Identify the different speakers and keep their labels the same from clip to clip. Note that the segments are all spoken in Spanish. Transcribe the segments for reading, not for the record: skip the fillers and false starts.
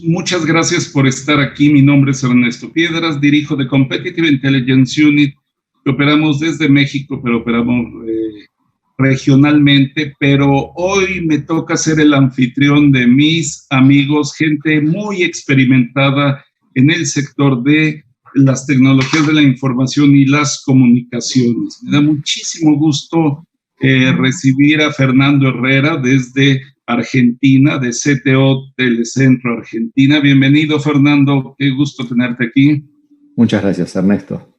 Speaker 1: Muchas gracias por estar aquí. Mi nombre es Ernesto Piedras, dirijo The Competitive Intelligence Unit, que operamos desde México, pero operamos regionalmente, pero hoy me toca ser el anfitrión de mis amigos, gente muy experimentada en el sector de las tecnologías de la información y las comunicaciones. Me da muchísimo gusto recibir a Fernando Herrera desde Argentina, de CTO Telecentro Argentina. Bienvenido, Fernando, qué gusto tenerte aquí.
Speaker 2: Muchas gracias, Ernesto.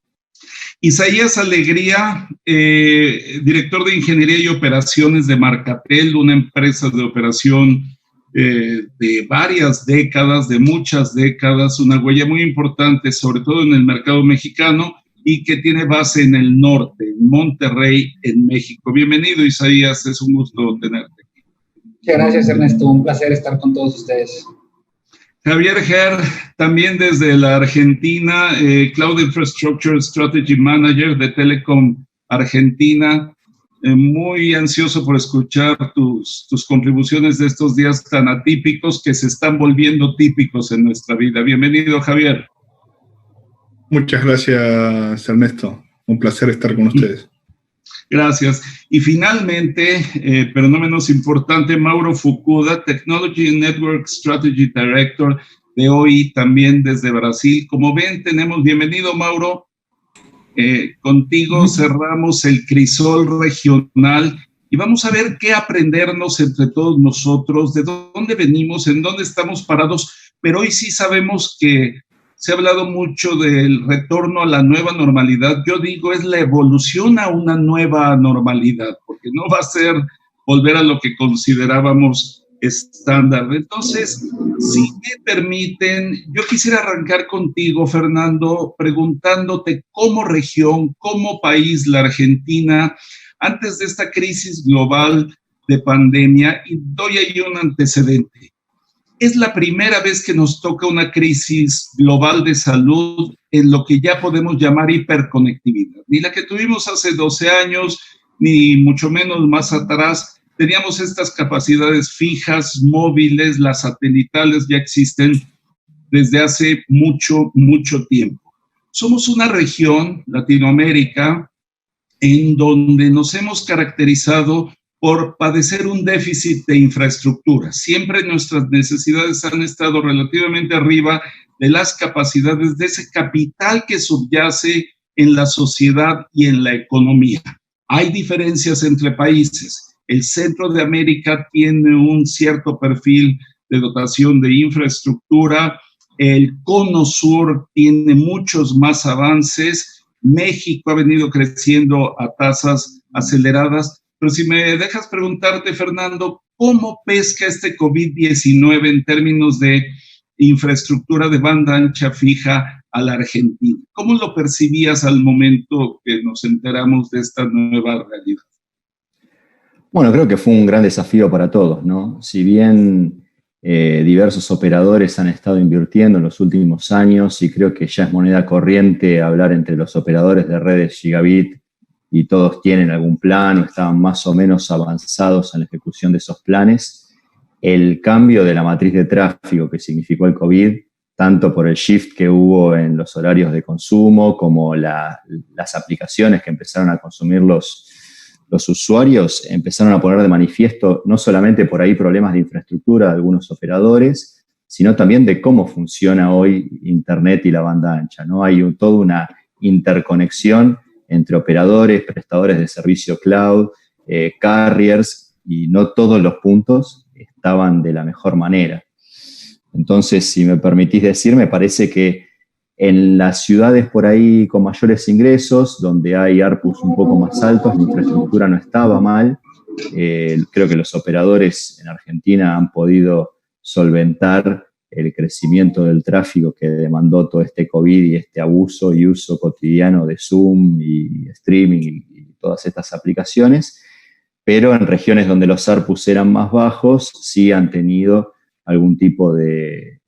Speaker 1: Isaías Alegría, director de Ingeniería y Operaciones de Marcatel, una empresa de operación de varias décadas, de muchas décadas, una huella muy importante, sobre todo en el mercado mexicano, y que tiene base en el norte, en Monterrey, en México. Bienvenido, Isaías, es un gusto tenerte aquí.
Speaker 3: Muchas gracias, Ernesto, un placer estar con todos ustedes.
Speaker 1: Javier Ger, también desde la Argentina, Cloud Infrastructure Strategy Manager de Telecom Argentina. Muy ansioso por escuchar tus contribuciones de estos días tan atípicos que se están volviendo típicos en nuestra vida. Bienvenido, Javier.
Speaker 4: Muchas gracias, Ernesto. Un placer estar con ustedes.
Speaker 1: Gracias. Y finalmente, pero no menos importante, Mauro Fukuda, Technology Network Strategy Director de OI, también desde Brasil. Como ven, bienvenido, Mauro. Contigo cerramos el crisol regional y vamos a ver qué aprendernos entre todos nosotros, de dónde venimos, en dónde estamos parados, pero hoy sí sabemos que se ha hablado mucho del retorno a la nueva normalidad. Yo digo, es la evolución a una nueva normalidad, porque no va a ser volver a lo que considerábamos estándar. Entonces, si me permiten, yo quisiera arrancar contigo, Fernando, preguntándote como región, como país, la Argentina, antes de esta crisis global de pandemia, y doy ahí un antecedente. Es la primera vez que nos toca una crisis global de salud en lo que ya podemos llamar hiperconectividad. Ni la que tuvimos hace 12 años, ni mucho menos más atrás. Teníamos estas capacidades fijas, móviles, las satelitales ya existen desde hace mucho, mucho tiempo. Somos una región, Latinoamérica, en donde nos hemos caracterizado por padecer un déficit de infraestructura. Siempre nuestras necesidades han estado relativamente arriba de las capacidades de ese capital que subyace en la sociedad y en la economía. Hay diferencias entre países. El centro de América tiene un cierto perfil de dotación de infraestructura. El cono sur tiene muchos más avances. México ha venido creciendo a tasas aceleradas. Pero si me dejas preguntarte, Fernando, ¿cómo pesca este COVID-19 en términos de infraestructura de banda ancha fija a la Argentina? ¿Cómo lo percibías al momento que nos enteramos de esta nueva realidad?
Speaker 2: Bueno, creo que fue un gran desafío para todos, ¿no? Si bien diversos operadores han estado invirtiendo en los últimos años y creo que ya es moneda corriente hablar entre los operadores de redes gigabit y todos tienen algún plan o estaban más o menos avanzados en la ejecución de esos planes, el cambio de la matriz de tráfico que significó el COVID, tanto por el shift que hubo en los horarios de consumo como las aplicaciones que empezaron a consumir los usuarios, empezaron a poner de manifiesto no solamente por ahí problemas de infraestructura de algunos operadores, sino también de cómo funciona hoy Internet y la banda ancha, ¿no? Hay toda una interconexión entre operadores, prestadores de servicio cloud, carriers, y no todos los puntos estaban de la mejor manera. Entonces, si me permitís decir, me parece que en las ciudades por ahí con mayores ingresos, donde hay ARPUs un poco más altos, la infraestructura no estaba mal. Creo que los operadores en Argentina han podido solventar el crecimiento del tráfico que demandó todo este COVID y este abuso y uso cotidiano de Zoom y streaming y todas estas aplicaciones, pero en regiones donde los ARPUs eran más bajos sí han tenido algún tipo de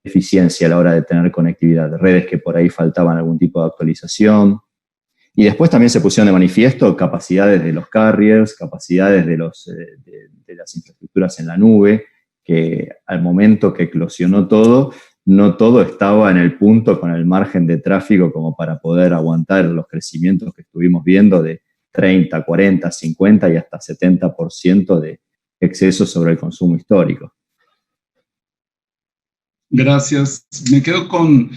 Speaker 2: eficiencia a la hora de tener conectividad, de redes que por ahí faltaban algún tipo de actualización. Y después también se pusieron de manifiesto capacidades de los carriers, capacidades de las infraestructuras en la nube, que al momento que eclosionó todo, no todo estaba en el punto con el margen de tráfico como para poder aguantar los crecimientos que estuvimos viendo de 30, 40, 50 y hasta 70% de exceso sobre el consumo histórico.
Speaker 1: Gracias. Me quedo con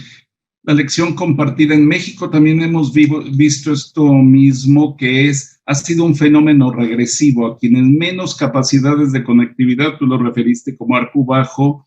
Speaker 1: la lección compartida. En México también hemos visto esto mismo, que ha sido un fenómeno regresivo. A quienes menos capacidades de conectividad, tú lo referiste como arco bajo,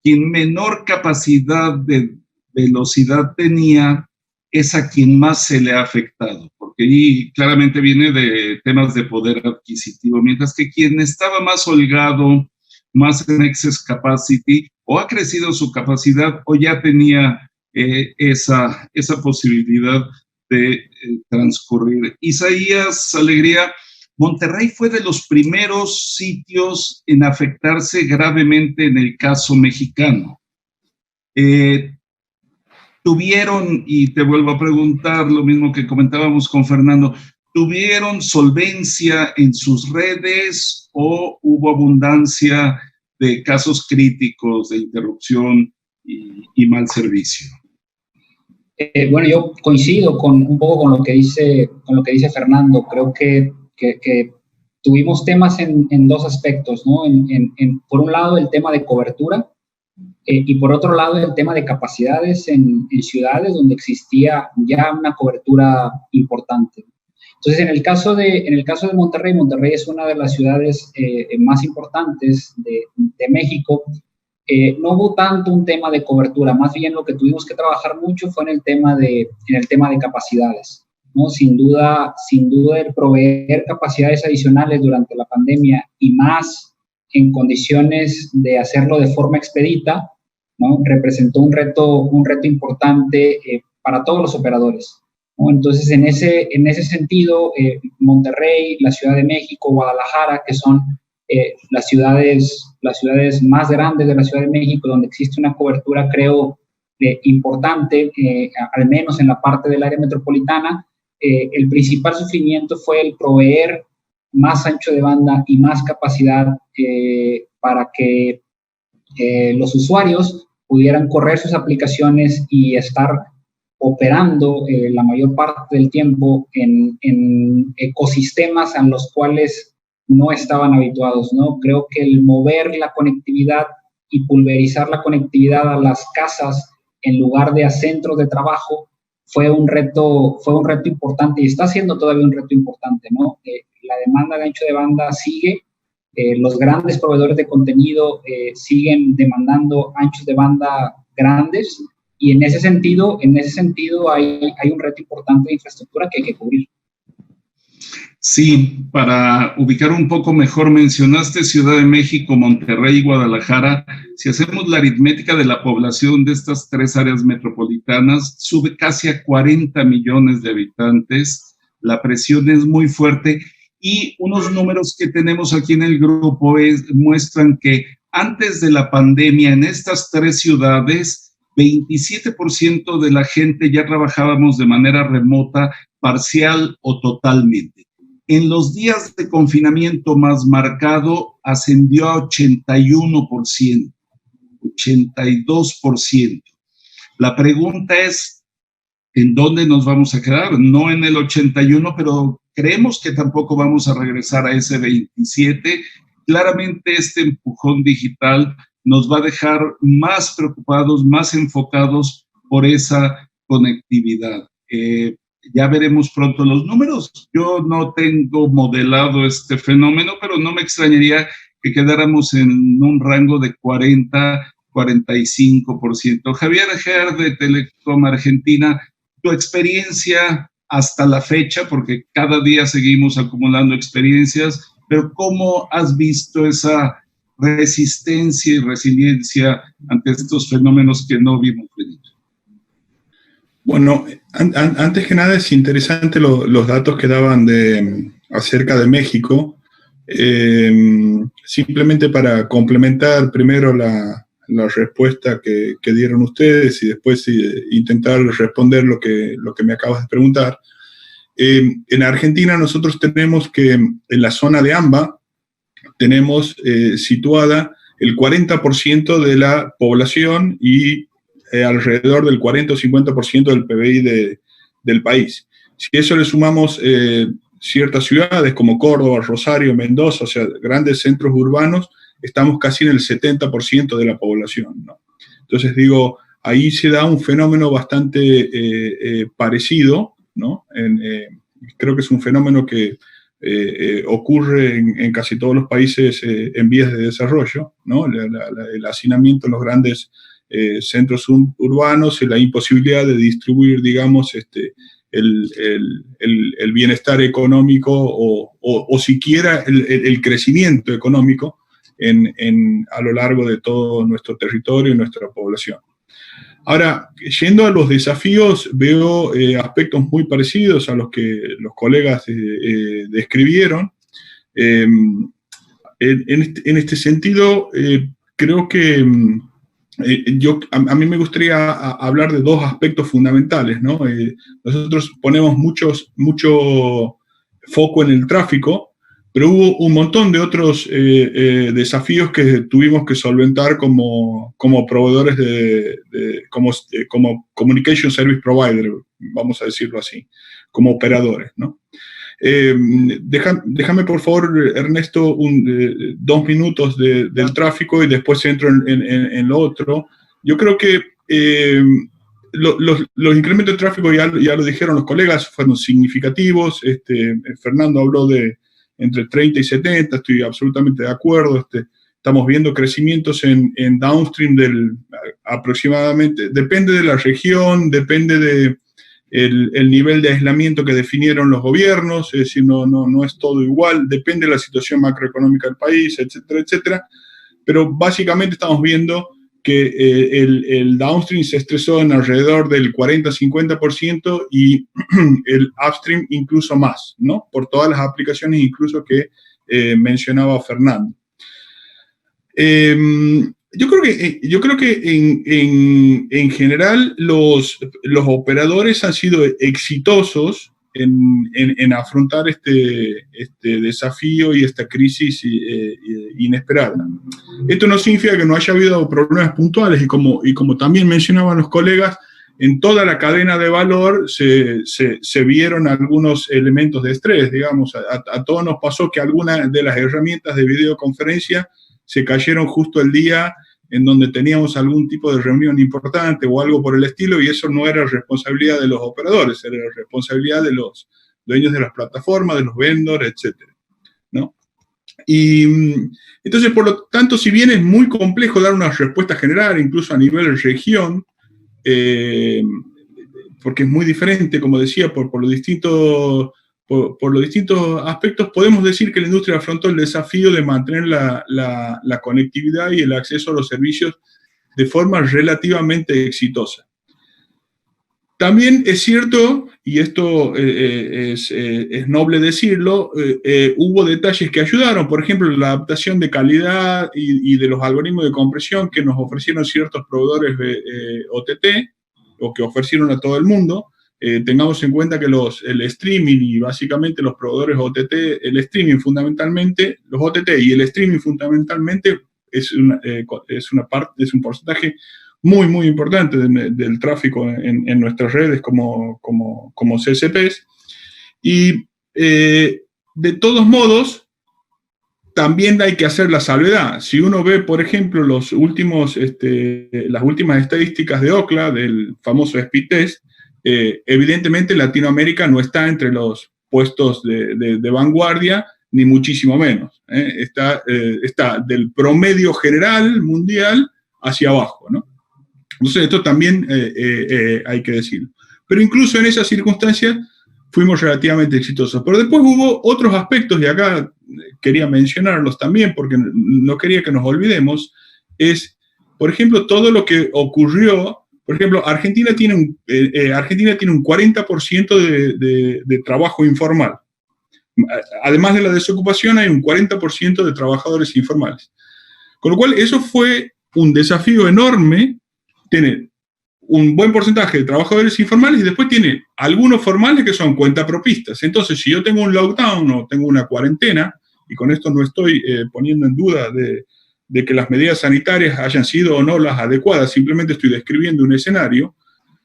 Speaker 1: quien menor capacidad de velocidad tenía, es a quien más se le ha afectado, porque ahí claramente viene de temas de poder adquisitivo, mientras que quien estaba más holgado, más en excess capacity, o ha crecido su capacidad, o ya tenía esa posibilidad de transcurrir. Isaías Alegría, Monterrey fue de los primeros sitios en afectarse gravemente en el caso mexicano. Tuvieron, y te vuelvo a preguntar lo mismo que comentábamos con Fernando, ¿tuvieron solvencia en sus redes o hubo abundancia de casos críticos de interrupción y mal servicio?
Speaker 3: Bueno, yo coincido un poco con lo que dice Fernando. Creo que tuvimos temas en dos aspectos, ¿no? Por un lado, el tema de cobertura y por otro lado, el tema de capacidades en ciudades donde existía ya una cobertura importante. Entonces, en el caso de Monterrey, Monterrey es una de las ciudades más importantes de México. No hubo tanto un tema de cobertura, más bien lo que tuvimos que trabajar mucho fue en el tema de capacidades, ¿no? Sin duda el proveer capacidades adicionales durante la pandemia y más en condiciones de hacerlo de forma expedita, ¿no? Representó un reto importante para todos los operadores, ¿no? Entonces, en ese sentido, Monterrey, la Ciudad de México, Guadalajara, que son las ciudades más grandes de la Ciudad de México, donde existe una cobertura, creo, importante, al menos en la parte del área metropolitana, el principal sufrimiento fue el proveer más ancho de banda y más capacidad para que los usuarios pudieran correr sus aplicaciones y estar operando la mayor parte del tiempo en ecosistemas a los cuales no estaban habituados, ¿no? Creo que el mover la conectividad y pulverizar la conectividad a las casas en lugar de a centros de trabajo fue un reto importante y está siendo todavía un reto importante, ¿no? La demanda de ancho de banda sigue, los grandes proveedores de contenido siguen demandando anchos de banda grandes y en ese sentido hay un reto importante de infraestructura que hay que cubrir.
Speaker 1: Sí, para ubicar un poco mejor, mencionaste Ciudad de México, Monterrey y Guadalajara. Si hacemos la aritmética de la población de estas tres áreas metropolitanas, sube casi a 40 millones de habitantes. La presión es muy fuerte y unos números que tenemos aquí en el grupo muestran que antes de la pandemia en estas tres ciudades, 27% de la gente ya trabajábamos de manera remota, parcial o totalmente. En los días de confinamiento más marcado, ascendió a 81%, 82%. La pregunta es, ¿en dónde nos vamos a quedar? No en el 81%, pero creemos que tampoco vamos a regresar a ese 27%. Claramente este empujón digital nos va a dejar más preocupados, más enfocados por esa conectividad. Ya veremos pronto los números. Yo no tengo modelado este fenómeno, pero no me extrañaría que quedáramos en un rango de 40-45%. Javier Ger, de Telecom Argentina, tu experiencia hasta la fecha, porque cada día seguimos acumulando experiencias, pero ¿cómo has visto esa resistencia y resiliencia ante estos fenómenos que no vimos venir?
Speaker 4: Bueno, antes que nada es interesante los datos que daban acerca de México. Simplemente para complementar primero la respuesta que dieron ustedes y después intentar responder lo que me acabas de preguntar. En Argentina nosotros tenemos que en la zona de AMBA tenemos situada el 40% de la población y alrededor del 40 o 50% del PBI del país. Si a eso le sumamos ciertas ciudades como Córdoba, Rosario, Mendoza, o sea, grandes centros urbanos, estamos casi en el 70% de la población, ¿no? Entonces digo, ahí se da un fenómeno bastante parecido, ¿no? Creo que es un fenómeno que ocurre en casi todos los países en vías de desarrollo, ¿no? El hacinamiento en los grandes centros urbanos y la imposibilidad de distribuir, digamos, el bienestar económico o siquiera el crecimiento económico a lo largo de todo nuestro territorio y nuestra población. Ahora, yendo a los desafíos, veo aspectos muy parecidos a los que los colegas describieron. En este sentido, creo que a mí me gustaría hablar de dos aspectos fundamentales, ¿no? Nosotros ponemos mucho foco en el tráfico, pero hubo un montón de otros desafíos que tuvimos que solventar como proveedores como Communication Service Provider, vamos a decirlo así, como operadores, ¿no? Déjame, por favor, Ernesto, 2 minutos del tráfico y después entro en lo otro. Yo creo que los incrementos de tráfico, ya lo dijeron los colegas, fueron significativos. Fernando habló de entre 30 y 70, estoy absolutamente de acuerdo. Estamos viendo crecimientos en downstream aproximadamente, depende de la región, depende de el nivel de aislamiento que definieron los gobiernos, es decir, no es todo igual, depende de la situación macroeconómica del país, etcétera, etcétera, pero básicamente estamos viendo que el downstream se estresó en alrededor del 40-50% y el upstream incluso más, ¿no? Por todas las aplicaciones incluso que mencionaba Fernando. Yo creo que en general los operadores han sido exitosos en afrontar este desafío y esta crisis inesperada. Esto no significa que no haya habido problemas puntuales y como también mencionaban los colegas, en toda la cadena de valor se vieron algunos elementos de estrés, digamos. A todos nos pasó que algunas de las herramientas de videoconferencia se cayeron justo el día en donde teníamos algún tipo de reunión importante o algo por el estilo, y eso no era responsabilidad de los operadores, era responsabilidad de los dueños de las plataformas, de los vendors, etcétera, ¿no? Y entonces, por lo tanto, si bien es muy complejo dar una respuesta general, incluso a nivel de región, porque es muy diferente, como decía, por los distintos aspectos, podemos decir que la industria afrontó el desafío de mantener la conectividad y el acceso a los servicios de forma relativamente exitosa. También es cierto, y esto es noble decirlo, hubo detalles que ayudaron, por ejemplo, la adaptación de calidad y de los algoritmos de compresión que nos ofrecieron ciertos proveedores OTT, o que ofrecieron a todo el mundo. Tengamos en cuenta que el streaming y básicamente los proveedores OTT, el streaming fundamentalmente, los OTT y el streaming fundamentalmente es un porcentaje muy, muy importante del tráfico en nuestras redes como CSPs. Y de todos modos, también hay que hacer la salvedad. Si uno ve, por ejemplo, las últimas estadísticas de Ookla, del famoso speed test, evidentemente Latinoamérica no está entre los puestos de vanguardia, ni muchísimo menos. Está del promedio general mundial hacia abajo, ¿no? Entonces esto también hay que decirlo. Pero incluso en esas circunstancias fuimos relativamente exitosos. Pero después hubo otros aspectos, y acá quería mencionarlos también, porque no quería que nos olvidemos, es, por ejemplo, todo lo que ocurrió. Por ejemplo, Argentina tiene un 40% de trabajo informal. Además de la desocupación, hay un 40% de trabajadores informales. Con lo cual, eso fue un desafío enorme, tener un buen porcentaje de trabajadores informales y después tiene algunos formales que son cuentapropistas. Entonces, si yo tengo un lockdown o tengo una cuarentena, y con esto no estoy poniendo en duda de que las medidas sanitarias hayan sido o no las adecuadas, simplemente estoy describiendo un escenario.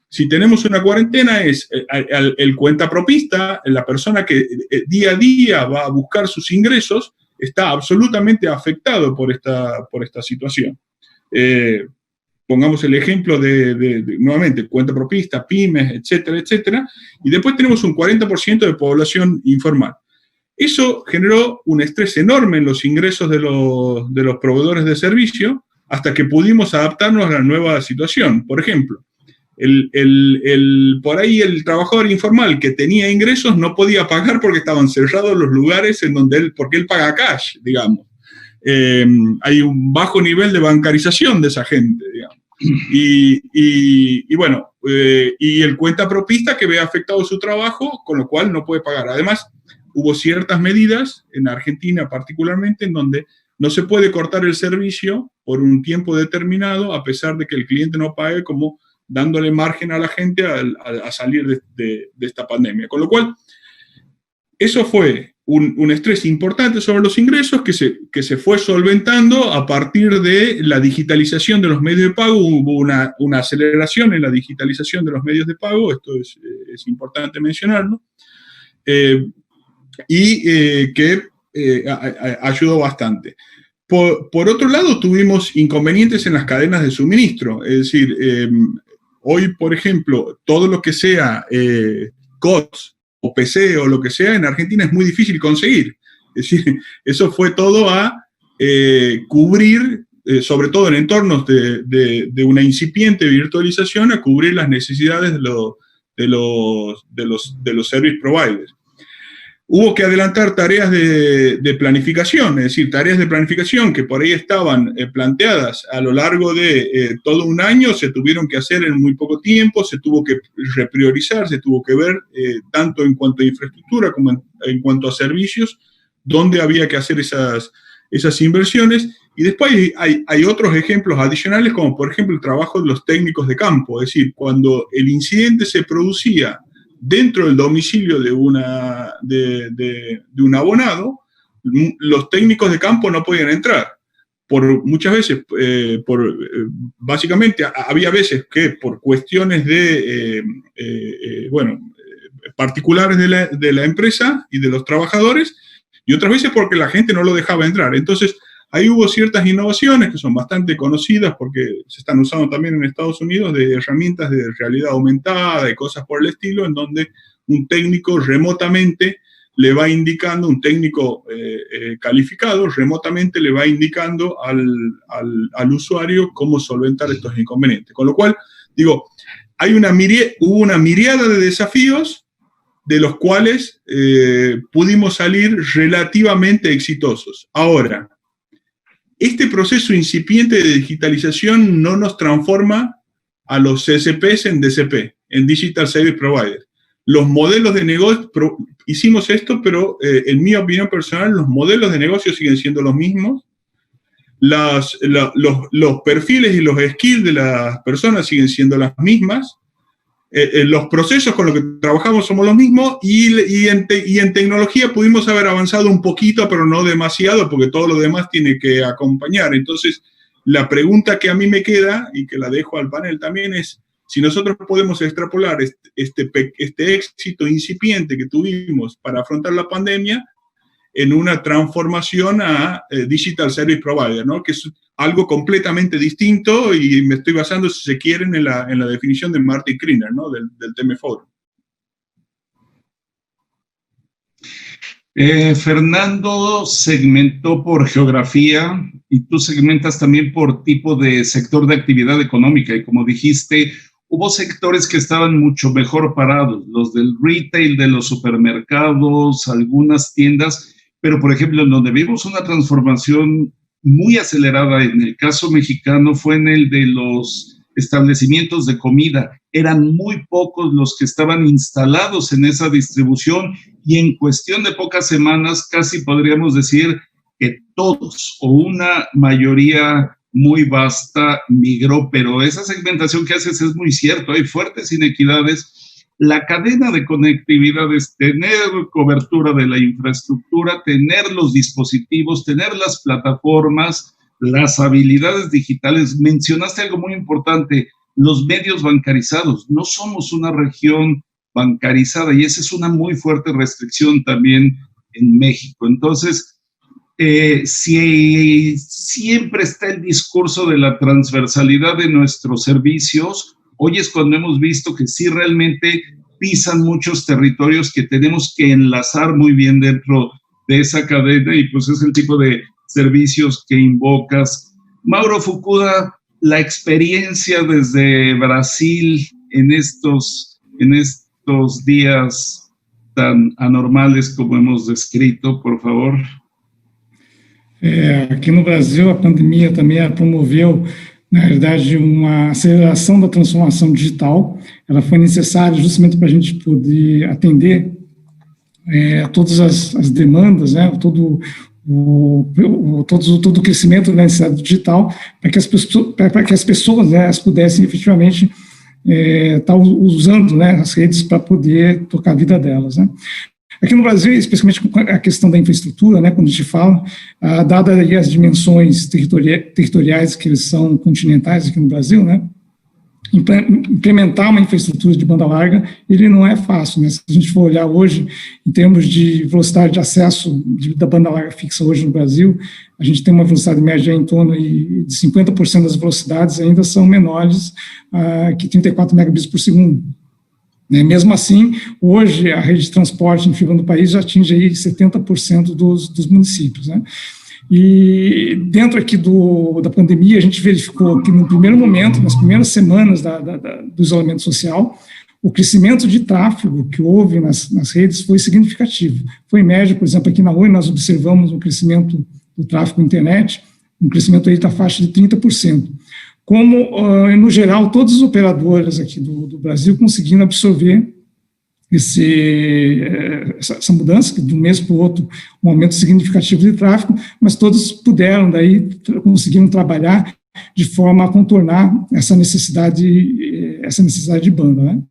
Speaker 4: Si tenemos una cuarentena, es el cuentapropista, la persona que día a día va a buscar sus ingresos, está absolutamente afectado por esta situación. Pongamos el ejemplo nuevamente, cuentapropista, pymes, etcétera, etcétera, y después tenemos un 40% de población informal. Eso generó un estrés enorme en los ingresos de los proveedores de servicio hasta que pudimos adaptarnos a la nueva situación. Por ejemplo, por ahí el trabajador informal que tenía ingresos no podía pagar porque estaban cerrados los lugares en donde porque él paga cash, digamos. Hay un bajo nivel de bancarización de esa gente, digamos. Y bueno, y el cuentapropista que ve afectado su trabajo, con lo cual no puede pagar. Además, hubo ciertas medidas, en Argentina particularmente, en donde no se puede cortar el servicio por un tiempo determinado, a pesar de que el cliente no pague, como dándole margen a la gente a salir de esta pandemia. Con lo cual, eso fue un estrés importante sobre los ingresos que se fue solventando a partir de la digitalización de los medios de pago. Hubo una aceleración en la digitalización de los medios de pago, esto es importante mencionarlo, que ayudó bastante. Por otro lado, tuvimos inconvenientes en las cadenas de suministro, es decir, hoy, por ejemplo, todo lo que sea COTS o PC o lo que sea, en Argentina es muy difícil conseguir. Es decir, eso fue todo a cubrir, sobre todo en entornos de una incipiente virtualización, a cubrir las necesidades de los service providers. Hubo que adelantar tareas de planificación, es decir, tareas de planificación que por ahí estaban planteadas a lo largo de todo un año, se tuvieron que hacer en muy poco tiempo, se tuvo que repriorizar, se tuvo que ver tanto en cuanto a infraestructura como en cuanto a servicios, dónde había que hacer esas inversiones. Y después hay otros ejemplos adicionales, como por ejemplo el trabajo de los técnicos de campo, es decir, cuando el incidente se producía dentro del domicilio de un abonado, los técnicos de campo no podían entrar. Muchas veces, básicamente, había veces que por cuestiones particulares de la empresa y de los trabajadores, y otras veces porque la gente no lo dejaba entrar. Entonces, ahí hubo ciertas innovaciones que son bastante conocidas porque se están usando también en Estados Unidos, de herramientas de realidad aumentada y cosas por el estilo, en donde un técnico remotamente le va indicando, un técnico calificado remotamente le va indicando al usuario cómo solventar estos inconvenientes. Con lo cual, digo, hubo una miriada de desafíos de los cuales pudimos salir relativamente exitosos. Ahora, este proceso incipiente de digitalización no nos transforma a los CSPs en DCP, en Digital Service Provider. Los modelos de negocio, hicimos esto, pero en mi opinión personal, los modelos de negocio siguen siendo los mismos. Los perfiles y los skills de las personas siguen siendo las mismas. Los procesos con los que trabajamos somos los mismos y en tecnología pudimos haber avanzado un poquito, pero no demasiado, porque todo lo demás tiene que acompañar. Entonces, la pregunta que a mí me queda, y que la dejo al panel también, es si nosotros podemos extrapolar este éxito incipiente que tuvimos para afrontar la pandemia en una transformación a Digital Service Provider, ¿no? Que es algo completamente distinto, y me estoy basando, si se quieren, en la definición de Martin Kriner, ¿no? del TM Forum.
Speaker 1: Fernando segmentó por geografía y tú segmentas también por tipo de sector de actividad económica, y como dijiste, hubo sectores que estaban mucho mejor parados, los del retail, de los supermercados, algunas tiendas, pero por ejemplo, en donde vimos una transformación muy acelerada en el caso mexicano fue en el de los establecimientos de comida. Eran muy pocos los que estaban instalados en esa distribución, y en cuestión de pocas semanas casi podríamos decir que todos o una mayoría muy vasta migró. Pero esa segmentación que haces es muy cierto, hay fuertes inequidades. La cadena de conectividad es tener cobertura de la infraestructura, tener los dispositivos, tener las plataformas, las habilidades digitales. Mencionaste algo muy importante, los medios bancarizados. No somos una región bancarizada y esa es una muy fuerte restricción también en México. Entonces, si siempre está el discurso de la transversalidad de nuestros servicios, hoy es cuando hemos visto que sí realmente pisan muchos territorios que tenemos que enlazar muy bien dentro de esa cadena y pues es el tipo de servicios que invocas. Mauro Fukuda, la experiencia desde Brasil en estos días tan anormales como hemos descrito, por favor.
Speaker 5: Aqui no Brasil, a pandemia também promoveu, na realidade, uma aceleração da transformação digital. Ela foi necessária justamente para a gente poder atender todas as demandas, né, todo o crescimento da necessidade digital, para que as pessoas né, as pudessem efetivamente estar usando né, as redes para poder tocar a vida delas. Né. Aqui no Brasil, especialmente com a questão da infraestrutura, né, quando a gente fala, dada aí as dimensões territoriais que eles são continentais aqui no Brasil, né, implementar uma infraestrutura de banda larga, ele não é fácil, né? Se a gente for olhar hoje, em termos de velocidade de acesso da banda larga fixa hoje no Brasil, a gente tem uma velocidade média em torno de 50% das velocidades ainda são menores que 34 megabits por segundo. Mesmo assim, hoje a rede de transporte em fibra no país já atinge aí 70% dos municípios, né? E dentro aqui da pandemia, a gente verificou que no primeiro momento, nas primeiras semanas do isolamento social, o crescimento de tráfego que houve nas redes foi significativo. Foi em média, por exemplo, aqui na Oi nós observamos um crescimento do tráfego na internet, um crescimento aí da faixa de 30%. Como, no geral, todas as operadoras aqui do Brasil conseguiram absorver essa mudança, de um mês para o outro, um aumento significativo de tráfego, mas todos puderam, daí, conseguiram trabalhar de forma a contornar essa necessidade de banda, né?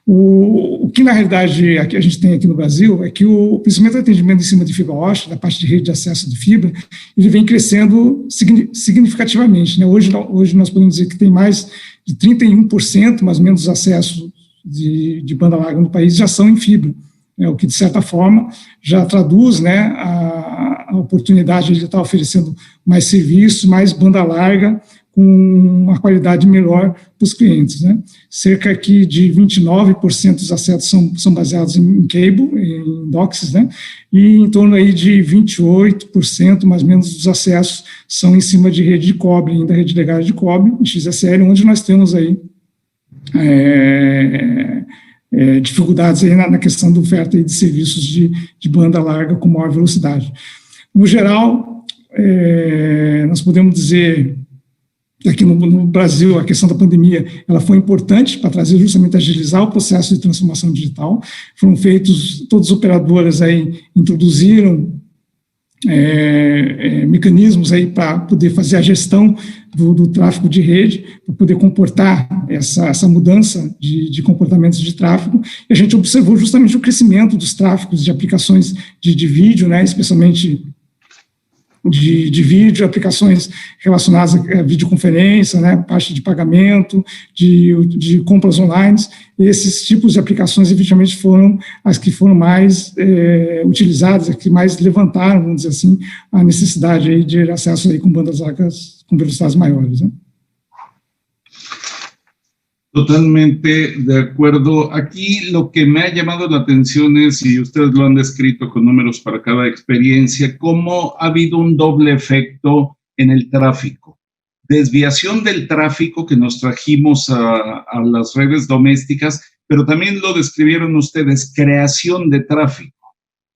Speaker 5: O que, na realidade, a gente tem aqui no Brasil é que o crescimento do atendimento em cima de fibra ótica, da parte de rede de acesso de fibra, ele vem crescendo significativamente, né? Hoje nós podemos dizer que tem mais de 31%, mais ou menos, dos acessos de banda larga no país já são em fibra, o que, de certa forma, já traduz né, a oportunidade de estar oferecendo mais serviços, mais banda larga, com uma qualidade melhor para os clientes. Né. Cerca aqui de 29% dos acessos são baseados em cable, em DOCSIS, né, e em torno aí de 28%, mais ou menos, dos acessos são em cima de rede de cobre, ainda rede legada de cobre, em XSL, onde nós temos aí dificuldades aí na questão da oferta aí de serviços de banda larga com maior velocidade. No geral, nós podemos dizer que aqui no Brasil a questão da pandemia ela foi importante para trazer justamente agilizar o processo de transformação digital. Foram feitos, todas as operadoras aí introduziram mecanismos aí para poder fazer a gestão do tráfego de rede, para poder comportar essa mudança de comportamentos de tráfego, e a gente observou justamente o crescimento dos tráfegos de aplicações de vídeo, né, especialmente de vídeo, aplicações relacionadas a videoconferência, né, parte de pagamento, de compras online. Esses tipos de aplicações, efetivamente, foram as que foram mais utilizadas, as que mais levantaram, vamos dizer assim, a necessidade aí de acesso aí com bandas largas com velocidades maiores. Né?
Speaker 1: Totalmente de acuerdo. Aquí lo que me ha llamado la atención es, y ustedes lo han descrito con números para cada experiencia, cómo ha habido un doble efecto en el tráfico. Desviación del tráfico que nos trajimos a las redes domésticas, pero también lo describieron ustedes, creación de tráfico.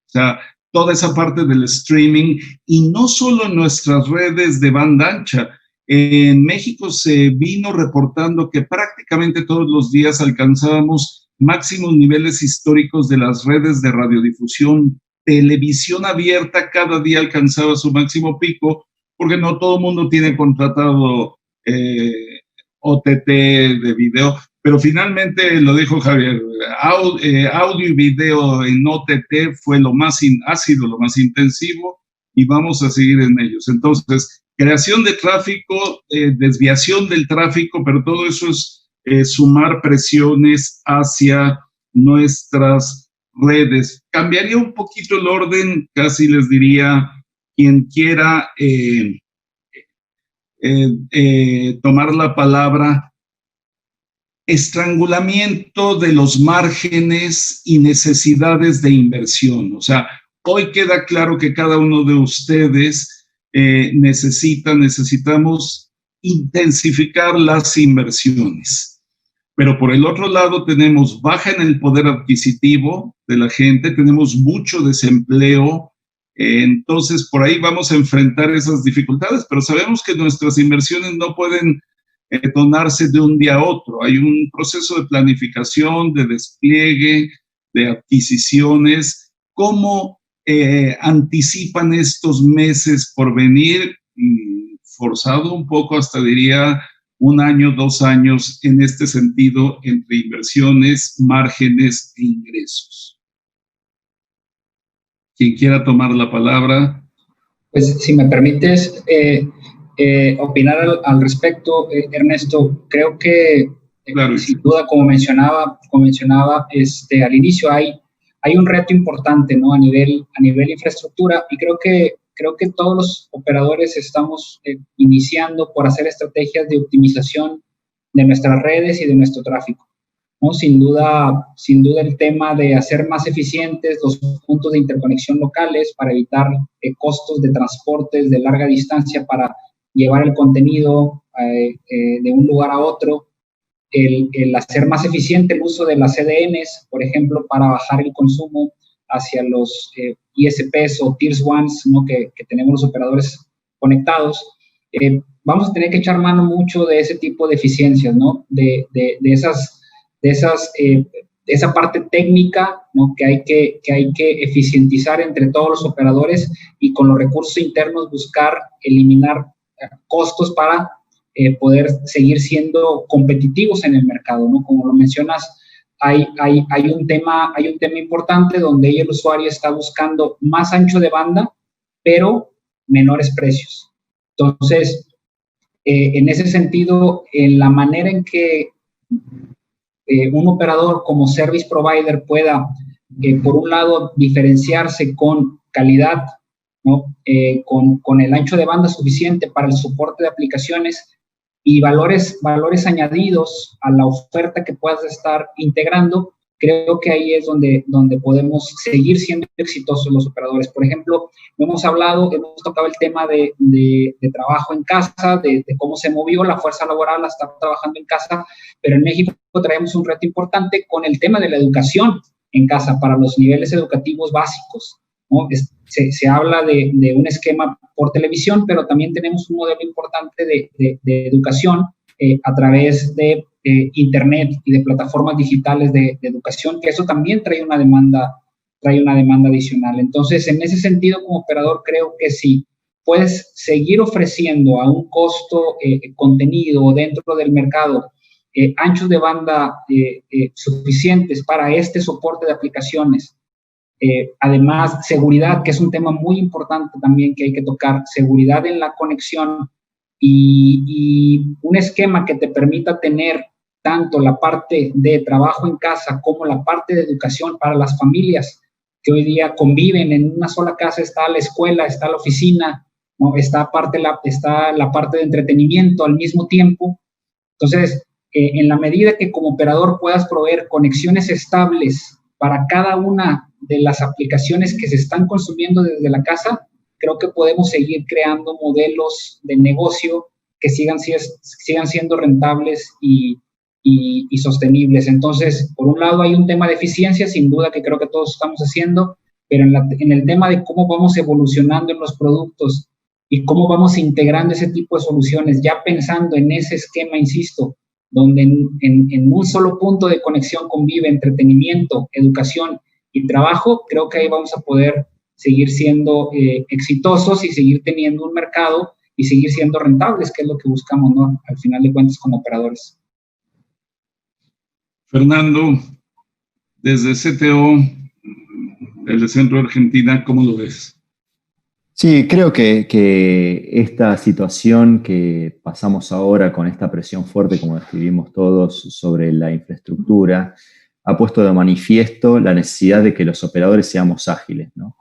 Speaker 1: O sea, toda esa parte del streaming, y no solo en nuestras redes de banda ancha. En México se vino reportando que prácticamente todos los días alcanzábamos máximos niveles históricos de las redes de radiodifusión. Televisión abierta cada día alcanzaba su máximo pico, porque no todo el mundo tiene contratado OTT de video, pero finalmente, lo dijo Javier, audio y video en OTT ha sido lo más intensivo y vamos a seguir en ellos. Entonces, creación de tráfico, desviación del tráfico, pero todo eso es sumar presiones hacia nuestras redes. Cambiaría un poquito el orden, casi les diría, quien quiera tomar la palabra, estrangulamiento de los márgenes y necesidades de inversión. O sea, hoy queda claro que cada uno de ustedes necesitamos intensificar las inversiones. Pero por el otro lado tenemos baja en el poder adquisitivo de la gente, tenemos mucho desempleo, entonces por ahí vamos a enfrentar esas dificultades, pero sabemos que nuestras inversiones no pueden detonarse de un día a otro. Hay un proceso de planificación, de despliegue, de adquisiciones. ¿Cómo anticipan estos meses por venir? Forzado un poco, hasta diría 1 año, 2 años en este sentido, entre inversiones, márgenes e ingresos. Quien quiera tomar la palabra.
Speaker 3: Pues si me permites opinar al respecto, Ernesto, creo que claro, sin duda, como mencionaba al inicio, hay un reto importante, ¿no? a nivel infraestructura, y creo que todos los operadores estamos iniciando por hacer estrategias de optimización de nuestras redes y de nuestro tráfico, ¿no? Sin duda el tema de hacer más eficientes los puntos de interconexión locales para evitar costos de transportes de larga distancia para llevar el contenido de un lugar a otro, el hacer más eficiente el uso de las CDNs, por ejemplo, para bajar el consumo hacia los ISPs o Tier 1, ¿no? que tenemos los operadores conectados. Vamos a tener que echar mano mucho de ese tipo de eficiencias, ¿no? de esa parte técnica, ¿no? que hay que eficientizar entre todos los operadores y con los recursos internos buscar eliminar costos para poder seguir siendo competitivos en el mercado, ¿no? Como lo mencionas, hay un tema importante donde el usuario está buscando más ancho de banda, pero menores precios. Entonces, en ese sentido, en la manera en que un operador como service provider pueda, por un lado, diferenciarse con calidad, ¿no? Con el ancho de banda suficiente para el soporte de aplicaciones y valores añadidos a la oferta que puedas estar integrando, creo que ahí es donde podemos seguir siendo exitosos los operadores. Por ejemplo, hemos tocado el tema de trabajo en casa, de cómo se movió la fuerza laboral, está trabajando en casa, pero en México traemos un reto importante con el tema de la educación en casa para los niveles educativos básicos, ¿no? Se habla de un esquema por televisión, pero también tenemos un modelo importante de educación a través de Internet y de plataformas digitales de educación, que eso también trae una demanda adicional. Entonces, en ese sentido, como operador, creo que si puedes seguir ofreciendo a un costo contenido dentro del mercado anchos de banda suficientes para este soporte de aplicaciones, además, seguridad, que es un tema muy importante también que hay que tocar, seguridad en la conexión y un esquema que te permita tener tanto la parte de trabajo en casa como la parte de educación para las familias que hoy día conviven en una sola casa. Está la escuela, está la oficina, ¿no? Está la parte de entretenimiento al mismo tiempo. Entonces, en la medida que como operador puedas proveer conexiones estables para cada una de las aplicaciones que se están consumiendo desde la casa, creo que podemos seguir creando modelos de negocio que sigan siendo rentables y sostenibles. Entonces, por un lado hay un tema de eficiencia, sin duda, que creo que todos estamos haciendo, pero en el tema de cómo vamos evolucionando en los productos y cómo vamos integrando ese tipo de soluciones, ya pensando en ese esquema, insisto, donde en un solo punto de conexión convive entretenimiento, educación y trabajo, creo que ahí vamos a poder seguir siendo exitosos y seguir teniendo un mercado y seguir siendo rentables, que es lo que buscamos, ¿no? Al final de cuentas, como operadores.
Speaker 1: Fernando, desde CTO, desde Centro de Argentina, ¿cómo lo ves?
Speaker 2: Sí, creo que esta situación que pasamos ahora con esta presión fuerte, como describimos todos, sobre la infraestructura, ha puesto de manifiesto la necesidad de que los operadores seamos ágiles, ¿no?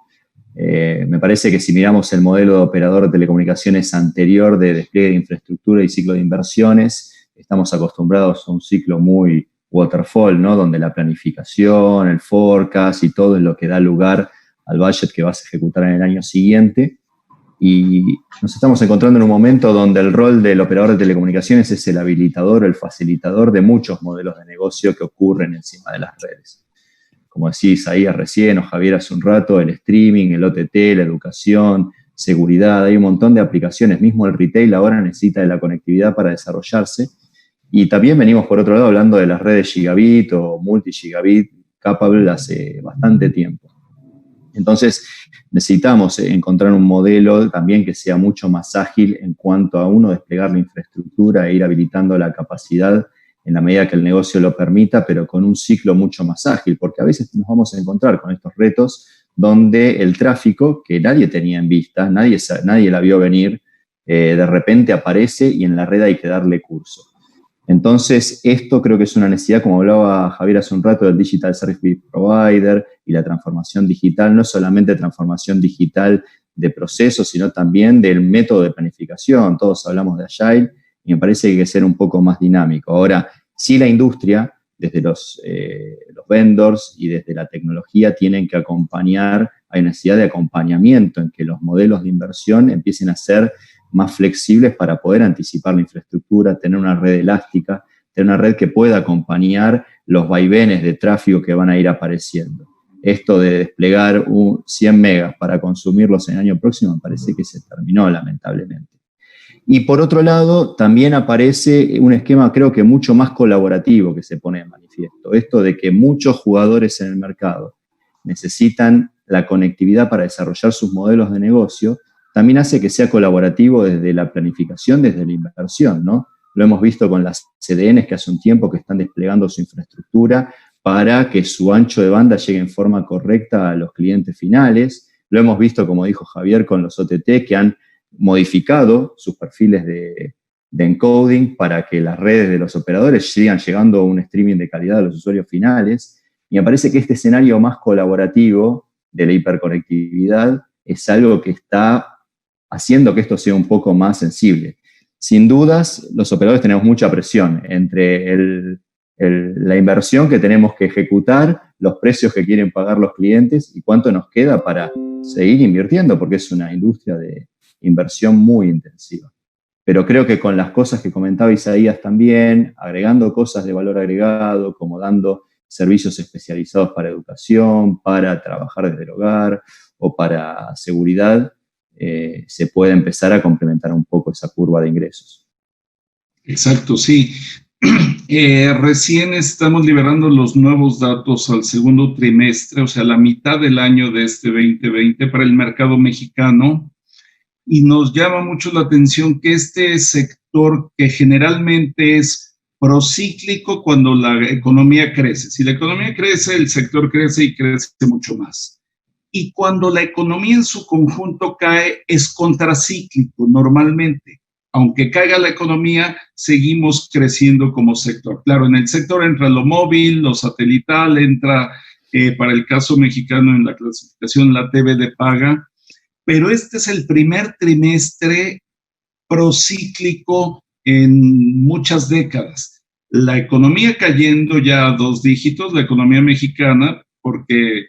Speaker 2: Me parece que si miramos el modelo de operador de telecomunicaciones anterior de despliegue de infraestructura y ciclo de inversiones, estamos acostumbrados a un ciclo muy waterfall, ¿no? Donde la planificación, el forecast y todo es lo que da lugar al budget que vas a ejecutar en el año siguiente. Y nos estamos encontrando en un momento donde el rol del operador de telecomunicaciones es el habilitador, el facilitador de muchos modelos de negocio que ocurren encima de las redes. Como decía Isaías recién o Javier hace un rato, el streaming, el OTT, la educación, seguridad, hay un montón de aplicaciones. Mismo el retail ahora necesita de la conectividad para desarrollarse. Y también venimos, por otro lado, hablando de las redes gigabit o multi-gigabit capable hace bastante tiempo. Entonces, necesitamos encontrar un modelo también que sea mucho más ágil en cuanto a desplegar la infraestructura e ir habilitando la capacidad en la medida que el negocio lo permita, pero con un ciclo mucho más ágil, porque a veces nos vamos a encontrar con estos retos donde el tráfico, que nadie tenía en vista, nadie la vio venir, de repente aparece y en la red hay que darle curso. Entonces, esto creo que es una necesidad, como hablaba Javier hace un rato, del Digital Service Provider y la transformación digital, no solamente transformación digital de procesos, sino también del método de planificación. Todos hablamos de Agile y me parece que hay que ser un poco más dinámico. Ahora, sí la industria, desde los vendors y desde la tecnología, tienen que acompañar, hay necesidad de acompañamiento en que los modelos de inversión empiecen a ser más flexibles para poder anticipar la infraestructura, tener una red elástica, tener una red que pueda acompañar los vaivenes de tráfico que van a ir apareciendo. Esto de desplegar 100 megas para consumirlos en el año próximo me parece que se terminó, lamentablemente. Y por otro lado, también aparece un esquema, creo que mucho más colaborativo que se pone de manifiesto. Esto de que muchos jugadores en el mercado necesitan la conectividad para desarrollar sus modelos de negocio, también hace que sea colaborativo desde la planificación, desde la inversión, ¿no? Lo hemos visto con las CDNs que hace un tiempo que están desplegando su infraestructura para que su ancho de banda llegue en forma correcta a los clientes finales. Lo hemos visto, como dijo Javier, con los OTT que han modificado sus perfiles de encoding para que las redes de los operadores sigan llegando a un streaming de calidad a los usuarios finales. Y me parece que este escenario más colaborativo de la hiperconectividad es algo que está haciendo que esto sea un poco más sensible. Sin dudas, los operadores tenemos mucha presión entre la inversión que tenemos que ejecutar, los precios que quieren pagar los clientes y cuánto nos queda para seguir invirtiendo, porque es una industria de inversión muy intensiva. Pero creo que con las cosas que comentaba Isaías también, agregando cosas de valor agregado, como dando servicios especializados para educación, para trabajar desde el hogar o para seguridad, se puede empezar a complementar un poco esa curva de ingresos.
Speaker 1: Exacto, sí. Recién estamos liberando los nuevos datos al segundo trimestre, o sea, la mitad del año de este 2020 para el mercado mexicano, y nos llama mucho la atención que este sector, que generalmente es procíclico cuando la economía crece. Si la economía crece, el sector crece y crece mucho más. Y cuando la economía en su conjunto cae, es contracíclico normalmente. Aunque caiga la economía, seguimos creciendo como sector. Claro, en el sector entra lo móvil, lo satelital, entra, para el caso mexicano, en la clasificación la TV de paga, pero este es el primer trimestre procíclico en muchas décadas. La economía cayendo ya a 2 dígitos, la economía mexicana, porque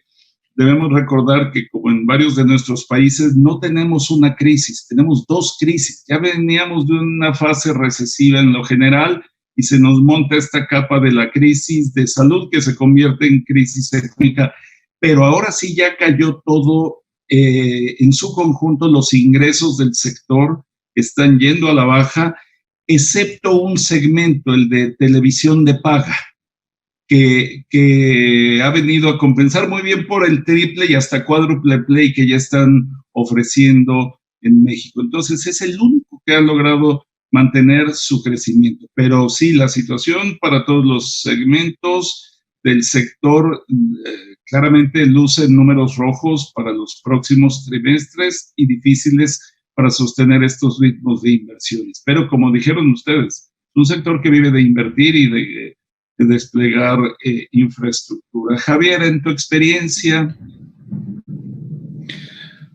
Speaker 1: debemos recordar que como en varios de nuestros países no tenemos una crisis, tenemos 2 crisis. Ya veníamos de una fase recesiva en lo general y se nos monta esta capa de la crisis de salud que se convierte en crisis económica, pero ahora sí ya cayó todo en su conjunto. Los ingresos del sector están yendo a la baja, excepto un segmento, el de televisión de paga, que ha venido a compensar muy bien por el triple y hasta cuádruple play que ya están ofreciendo en México. Entonces es el único que ha logrado mantener su crecimiento. Pero sí, la situación para todos los segmentos del sector claramente lucen números rojos para los próximos trimestres y difíciles para sostener estos ritmos de inversiones. Pero como dijeron ustedes, es un sector que vive de invertir y de desplegar infraestructura. Javier, en tu experiencia.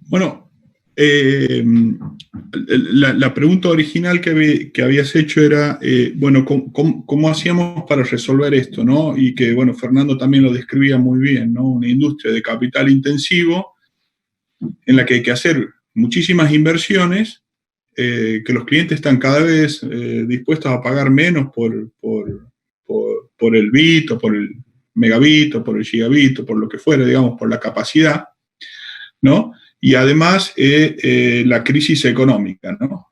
Speaker 4: Bueno, la pregunta original que habías hecho era, bueno, ¿cómo hacíamos para resolver esto, ¿no? Y que, bueno, Fernando también lo describía muy bien, ¿no? Una industria de capital intensivo en la que hay que hacer muchísimas inversiones, que los clientes están cada vez dispuestos a pagar menos por el bit, o por el megabit, o por el gigabit, o por lo que fuera, digamos, por la capacidad, ¿no? Y además la crisis económica, ¿no?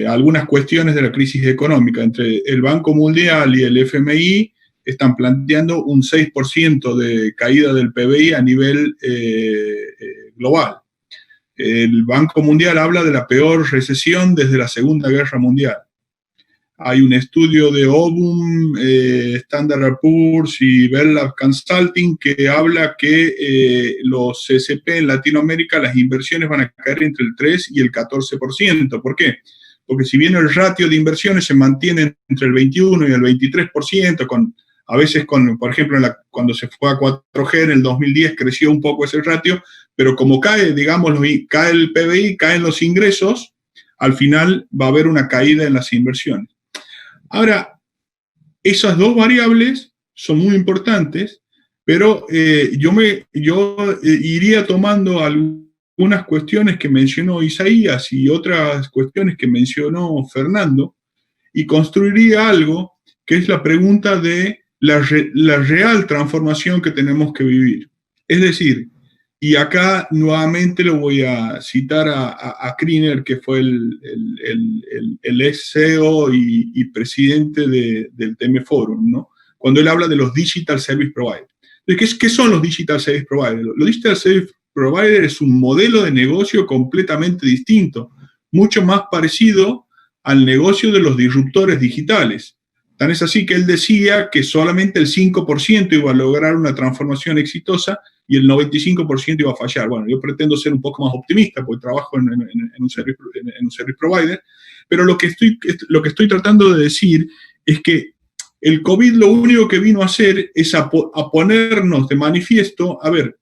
Speaker 4: Algunas cuestiones de la crisis económica entre el Banco Mundial y el FMI están planteando un 6% de caída del PBI a nivel global. El Banco Mundial habla de la peor recesión desde la Segunda Guerra Mundial. Hay un estudio de Obum, Standard & Poor's y Bell Labs Consulting que habla que los CCP en Latinoamérica, las inversiones van a caer entre el 3 y el 14%. ¿Por qué? Porque si bien el ratio de inversiones se mantiene entre el 21 y el 23%, a veces, por ejemplo, cuando se fue a 4G en el 2010 creció un poco ese ratio, pero como cae, digamos, cae el PBI, caen los ingresos, al final va a haber una caída en las inversiones. Ahora, esas dos variables son muy importantes, pero yo iría tomando algunas cuestiones que mencionó Isaías y otras cuestiones que mencionó Fernando y construiría algo que es la pregunta de la real transformación que tenemos que vivir. Es decir, y acá nuevamente lo voy a citar a Kriner, que fue el ex CEO y presidente del TM Forum, ¿no? Cuando él habla de los Digital Service Providers. ¿Qué son los Digital Service Providers? Los Digital Service Providers es un modelo de negocio completamente distinto, mucho más parecido al negocio de los disruptores digitales. Tan es así que él decía que solamente el 5% iba a lograr una transformación exitosa y el 95% iba a fallar. Bueno, yo pretendo ser un poco más optimista porque trabajo en un service provider, pero lo que estoy tratando de decir es que el COVID lo único que vino a hacer es a ponernos de manifiesto, a ver,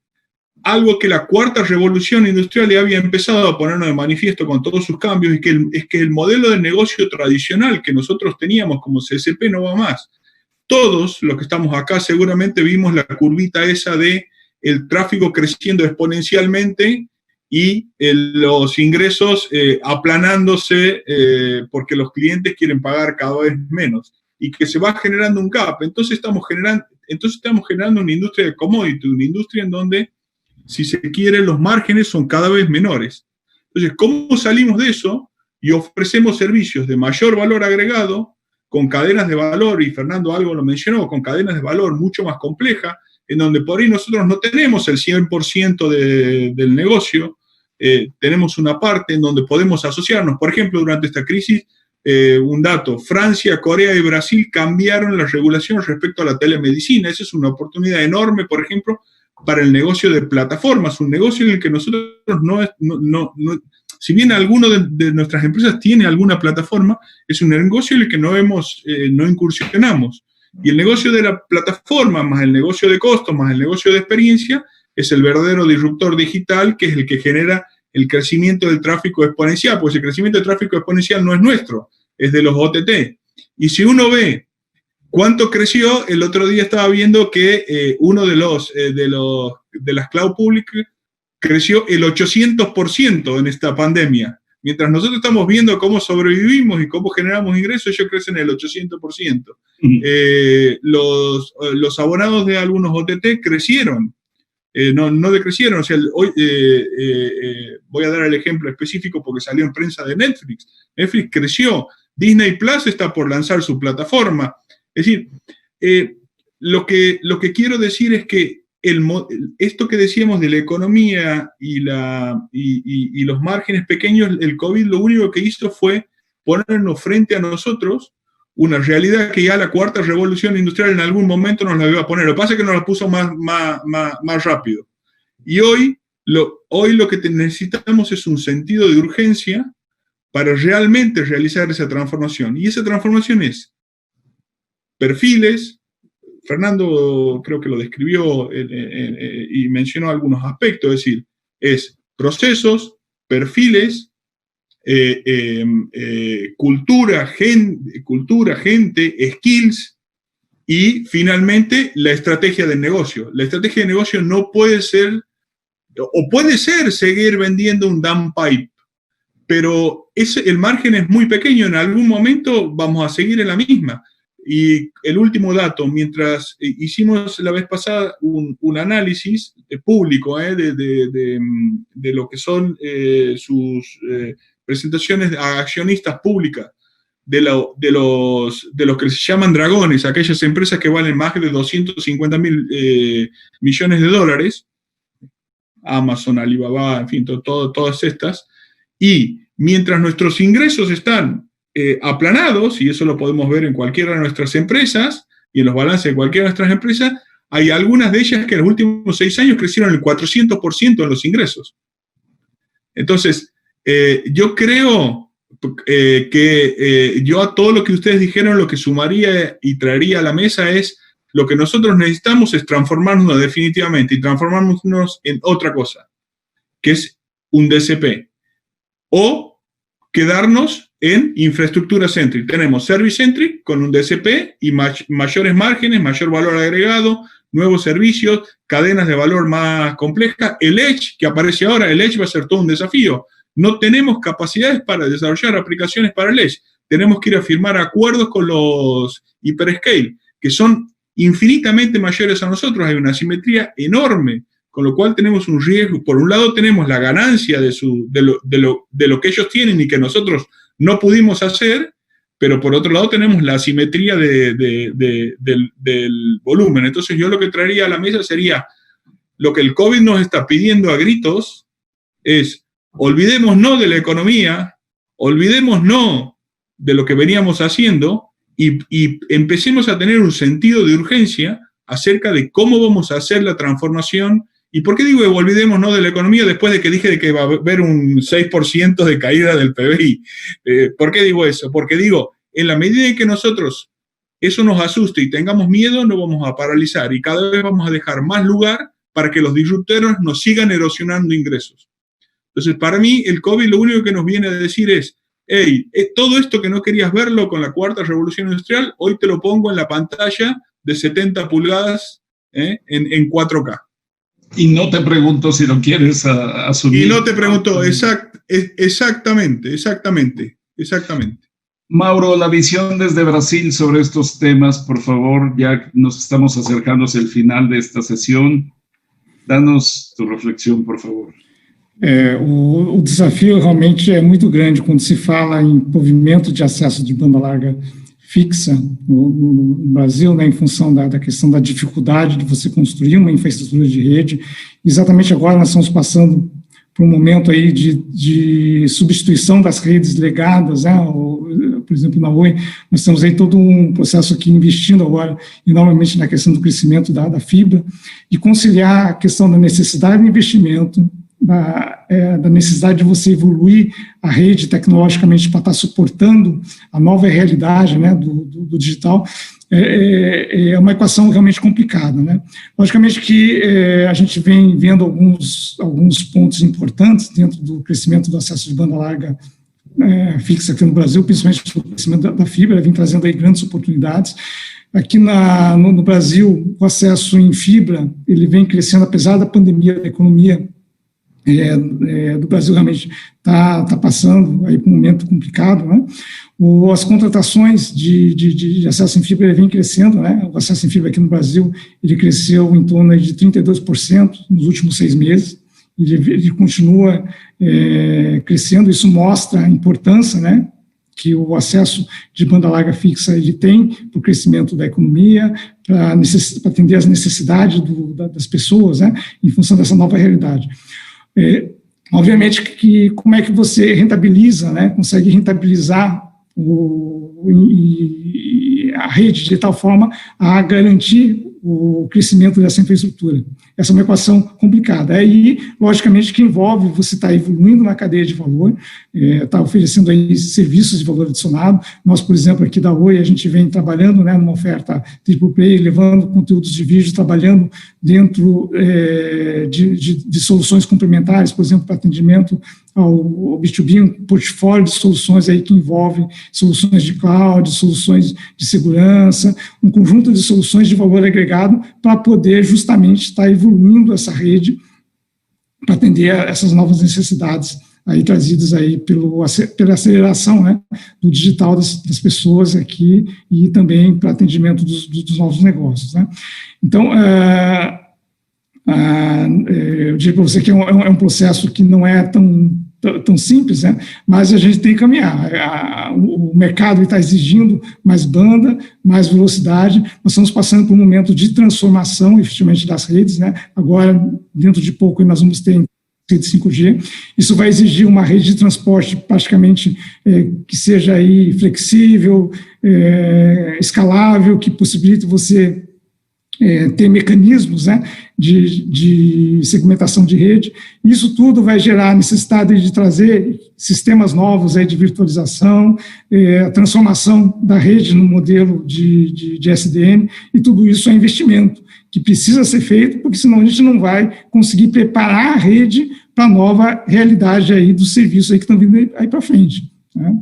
Speaker 4: algo que la cuarta revolución industrial ya había empezado a ponernos de manifiesto con todos sus cambios, es que el modelo de negocio tradicional que nosotros teníamos como CSP no va más. Todos los que estamos acá seguramente vimos la curvita esa de el tráfico creciendo exponencialmente y los ingresos aplanándose porque los clientes quieren pagar cada vez menos y que se va generando un gap. Entonces estamos generando una industria de commodity, una industria en donde, si se quiere, los márgenes son cada vez menores. Entonces, ¿cómo salimos de eso? Y ofrecemos servicios de mayor valor agregado, con cadenas de valor, y Fernando algo lo mencionó, con cadenas de valor mucho más complejas, en donde por ahí nosotros no tenemos el 100% del negocio, tenemos una parte en donde podemos asociarnos. Por ejemplo, durante esta crisis, un dato, Francia, Corea y Brasil cambiaron la regulación respecto a la telemedicina. Esa es una oportunidad enorme, por ejemplo, para el negocio de plataformas, un negocio en el que nosotros si bien alguno de nuestras empresas tiene alguna plataforma, es un negocio en el que no incursionamos. Y el negocio de la plataforma, más el negocio de costos, más el negocio de experiencia, es el verdadero disruptor digital, que es el que genera el crecimiento del tráfico exponencial, pues el crecimiento del tráfico exponencial no es nuestro, es de los OTT. Y si uno ve cuánto creció, el otro día estaba viendo que uno de las cloud públicas creció el 800% en esta pandemia. Mientras nosotros estamos viendo cómo sobrevivimos y cómo generamos ingresos, ellos crecen el 800%. Los abonados de algunos OTT crecieron, no decrecieron. O sea, hoy voy a dar el ejemplo específico porque salió en prensa de Netflix. Netflix creció. Disney Plus está por lanzar su plataforma. Es decir, lo que quiero decir es que esto que decíamos de la economía y los márgenes pequeños, el COVID lo único que hizo fue ponernos frente a nosotros una realidad que ya la cuarta revolución industrial en algún momento nos la iba a poner. Lo que pasa es que nos la puso más rápido. Y hoy lo que necesitamos es un sentido de urgencia para realmente realizar esa transformación. Y esa transformación es perfiles. Fernando creo que lo describió y mencionó algunos aspectos, es decir, es procesos, perfiles, cultura, gente, skills y finalmente la estrategia del negocio. La estrategia de negocio no puede ser, o puede ser seguir vendiendo un damn pipe, pero el margen es muy pequeño, en algún momento vamos a seguir en la misma. Y el último dato, mientras hicimos la vez pasada un análisis público de lo que son sus presentaciones a accionistas públicas de los que se llaman dragones, aquellas empresas que valen más de 250.000 millones de dólares, Amazon, Alibaba, en fin, todas estas, y mientras nuestros ingresos están aplanados, y eso lo podemos ver en cualquiera de nuestras empresas y en los balances de cualquiera de nuestras empresas, hay algunas de ellas que en los últimos 6 años crecieron el 400% en los ingresos. Entonces, yo creo que yo a todo lo que ustedes dijeron, lo que sumaría y traería a la mesa es lo que nosotros necesitamos es transformarnos definitivamente y transformarnos en otra cosa, que es un DCP, o quedarnos en infraestructura centric. Tenemos service centric con un DCP y mayores márgenes, mayor valor agregado, nuevos servicios, cadenas de valor más complejas. El Edge, que aparece ahora, el Edge va a ser todo un desafío. No tenemos capacidades para desarrollar aplicaciones para el Edge. Tenemos que ir a firmar acuerdos con los hyperscale, que son infinitamente mayores a nosotros. Hay una asimetría enorme, con lo cual tenemos un riesgo. Por un lado tenemos la ganancia de lo que ellos tienen y que nosotros no pudimos hacer, pero por otro lado tenemos la asimetría del volumen. Entonces yo lo que traería a la mesa sería, lo que el COVID nos está pidiendo a gritos es, olvidémonos de la economía, olvidémonos de lo que veníamos haciendo y empecemos a tener un sentido de urgencia acerca de cómo vamos a hacer la transformación. ¿Y por qué digo que olvidémonos de la economía después de que dije de que va a haber un 6% de caída del PBI? ¿Por qué digo eso? Porque digo, en la medida en que nosotros eso nos asuste y tengamos miedo, nos vamos a paralizar y cada vez vamos a dejar más lugar para que los disruptores nos sigan erosionando ingresos. Entonces, para mí, el COVID lo único que nos viene a decir es, hey, todo esto que no querías verlo con la cuarta revolución industrial, hoy te lo pongo en la pantalla de 70 pulgadas en 4K.
Speaker 1: Y no te pregunto si lo quieres asumir.
Speaker 4: Y no te pregunto, exactamente.
Speaker 1: Mauro, la visión desde Brasil sobre estos temas, por favor, ya nos estamos acercando hacia el final de esta sesión. Danos tu reflexión, por favor.
Speaker 5: O desafio realmente é muito grande quando se fala em provimento de acesso de banda larga fixa no Brasil, né, em função da questão da dificuldade de você construir uma infraestrutura de rede. Exatamente agora nós estamos passando por um momento aí de substituição das redes legadas, né, por exemplo, na Oi, nós temos aí todo um processo aqui investindo agora enormemente na questão do crescimento da fibra e conciliar a questão da necessidade de investimento, da necessidade de você evoluir a rede tecnologicamente para estar suportando a nova realidade, né, do digital, é uma equação realmente complicada, né? Logicamente que a gente vem vendo alguns pontos importantes dentro do crescimento do acesso de banda larga fixa aqui no Brasil, principalmente o crescimento da fibra, vem trazendo aí grandes oportunidades. Aqui no Brasil, o acesso em fibra, ele vem crescendo, apesar da pandemia, da economia do Brasil realmente está passando aí por um momento complicado, né? As contratações de acesso em fibra vem crescendo, né? O acesso em fibra aqui no Brasil, ele cresceu em torno de 32% nos últimos 6 meses, ele continua crescendo. Isso mostra a importância, né, que o acesso de banda larga fixa ele tem para o crescimento da economia, para atender às necessidades das pessoas, né, em função dessa nova realidade. Obviamente que como é que você rentabiliza, né, consegue rentabilizar a rede de tal forma a garantir o crescimento dessa infraestrutura. Essa é uma equação complicada. Aí, logicamente, que envolve você estar evoluindo na cadeia de valor, está oferecendo aí serviços de valor adicionado. Nós, por exemplo, aqui da Oi, a gente vem trabalhando, né, numa oferta triple play, levando conteúdos de vídeo, trabalhando dentro de soluções complementares, por exemplo, para atendimento ao B2B, um portfólio de soluções aí que envolve soluções de cloud, soluções de segurança, um conjunto de soluções de valor agregado para poder justamente estar evoluindo essa rede para atender a essas novas necessidades aí trazidas aí pela aceleração, né, do digital das pessoas aqui e também para atendimento dos novos negócios, né. Então, eu digo para você que é um processo que não é tão simples, né? Mas a gente tem que caminhar. O mercado está exigindo mais banda, mais velocidade. Nós estamos passando por um momento de transformação, efetivamente, das redes, né? Agora, dentro de pouco, nós vamos ter rede 5G. Isso vai exigir uma rede de transporte praticamente que seja aí flexível, escalável, que possibilite você ter mecanismos, né, de segmentação de rede. Isso tudo vai gerar a necessidade de trazer sistemas novos aí de virtualização, a transformação da rede no modelo de SDN, e tudo isso é investimento que precisa ser feito, porque senão a gente não vai conseguir preparar a rede para a nova realidade aí dos serviços aí que estão vindo aí para frente, né?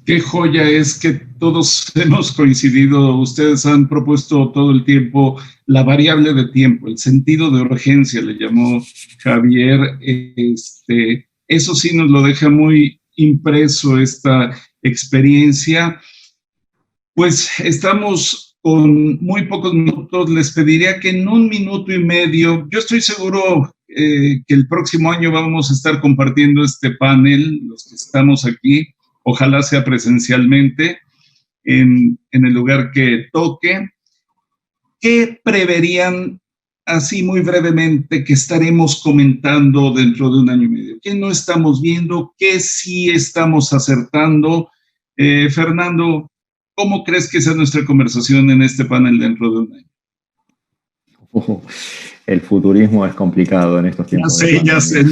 Speaker 1: Qué joya es que todos hemos coincidido, ustedes han propuesto todo el tiempo la variable de tiempo, el sentido de urgencia, le llamó Javier, eso sí nos lo deja muy impreso esta experiencia. Pues estamos con muy pocos minutos, les pediría que en 1 minuto y medio, yo estoy seguro que el próximo año vamos a estar compartiendo este panel, los que estamos aquí, ojalá sea presencialmente, en el lugar que toque. ¿Qué preverían, así muy brevemente, que estaremos comentando dentro de 1 año y medio? ¿Qué no estamos viendo? ¿Qué sí estamos acertando? Fernando, ¿cómo crees que sea nuestra conversación en este panel dentro de 1 año?
Speaker 2: El futurismo es complicado en estos tiempos.
Speaker 1: Ya sé,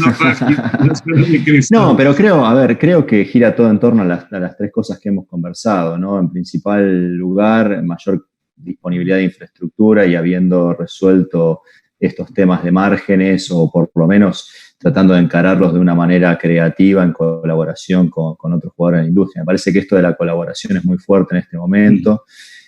Speaker 2: no, pero creo que gira todo en torno a las 3 cosas que hemos conversado, ¿no? En principal lugar, mayor disponibilidad de infraestructura y habiendo resuelto estos temas de márgenes, o por lo menos tratando de encararlos de una manera creativa en colaboración con otros jugadores de la industria. Me parece que esto de la colaboración es muy fuerte en este momento.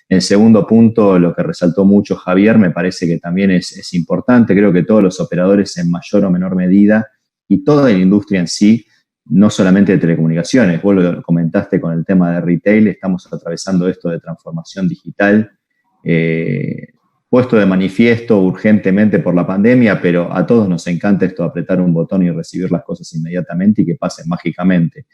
Speaker 2: En segundo punto, lo que resaltó mucho Javier, me parece que también es importante. Creo que todos los operadores en mayor o menor medida, y toda la industria en sí, no solamente de telecomunicaciones, vos lo comentaste con el tema de retail, estamos atravesando esto de transformación digital, puesto de manifiesto urgentemente por la pandemia, pero a todos nos encanta esto de apretar un botón y recibir las cosas inmediatamente y que pasen mágicamente.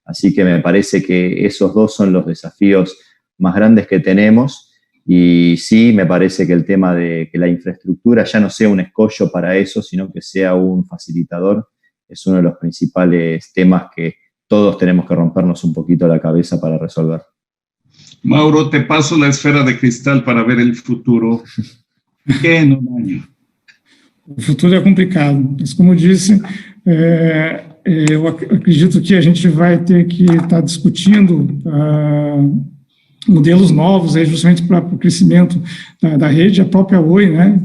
Speaker 2: Así que me parece que esos 2 son los desafíos más grandes que tenemos, y sí me parece que el tema de que la infraestructura ya no sea un escollo para eso, sino que sea un facilitador, es uno de los principales temas que todos tenemos que rompernos un poquito la cabeza para resolver.
Speaker 1: Mauro, te paso la esfera de cristal para ver el futuro. ¿Qué en 1 año?
Speaker 5: O futuro é complicado, mas como eu disse, eu acredito que a gente vai ter que estar discutindo modelos novos, aí, justamente para o crescimento da rede. A própria Oi, né,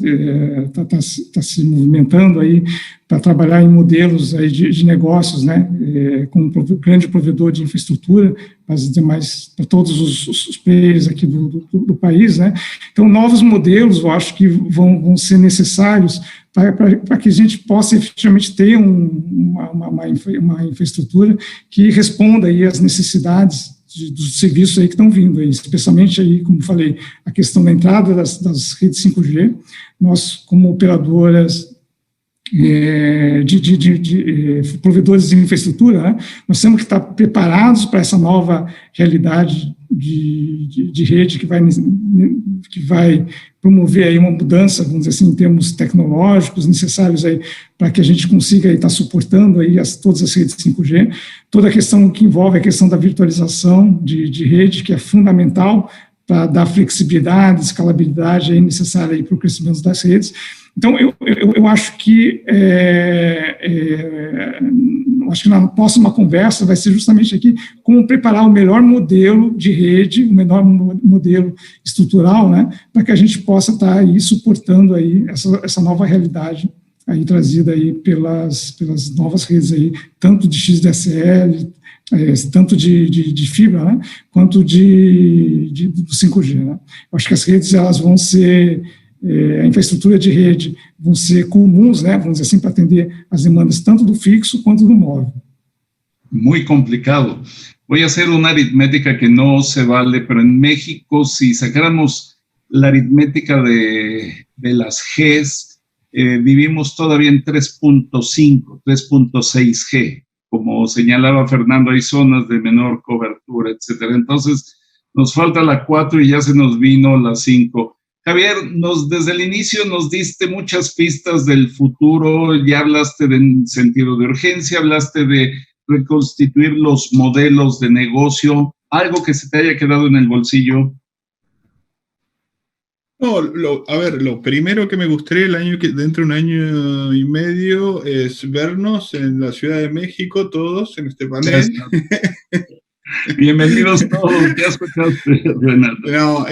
Speaker 5: tá se movimentando aí para trabalhar em modelos aí de negócios, né, como grande provedor de infraestrutura, mas demais para todos os players aqui do país, né. Então, novos modelos, eu acho que vão ser necessários para que a gente possa efetivamente ter uma infraestrutura que responda aí às necessidades dos serviços aí que estão vindo aí, especialmente aí, como falei, a questão da entrada das redes 5G. Nós, como operadoras, provedores de infraestrutura, né? Nós temos que estar preparados para essa nova realidade de rede que vai promover aí uma mudança, vamos dizer assim, em termos tecnológicos necessários aí para que a gente consiga estar suportando aí todas as redes 5G, toda a questão que envolve a questão da virtualização de rede, que é fundamental para dar flexibilidade, escalabilidade aí necessária aí para o crescimento das redes. Então, eu acho que na próxima conversa vai ser justamente aqui como preparar o melhor modelo de rede, o melhor modelo estrutural, né, para que a gente possa estar aí suportando aí essa nova realidade aí trazida aí pelas novas redes aí, tanto de XDSL, tanto de fibra, né, quanto do 5G, né. Eu acho que as redes elas vão ser a infraestrutura de rede vão ser comuns, né, vamos dizer assim, para atender as demandas tanto do fixo quanto do móvel.
Speaker 1: Muy complicado. Voy a hacer una aritmética que no se vale, pero en México, si sacáramos la aritmética de las Gs, vivimos todavía en 3.5, 3.6G. Como señalaba Fernando, hay zonas de menor cobertura, etcétera. Entonces, nos falta la 4 y ya se nos vino la 5. Javier, desde el inicio nos diste muchas pistas del futuro, ya hablaste en sentido de urgencia, hablaste de reconstituir los modelos de negocio, algo que se te haya quedado en el bolsillo.
Speaker 4: No, lo primero que me gustaría dentro de un año y medio es vernos en la Ciudad de México todos en este panel.
Speaker 1: Bienvenidos todos, ¿qué escuchaste, Renato?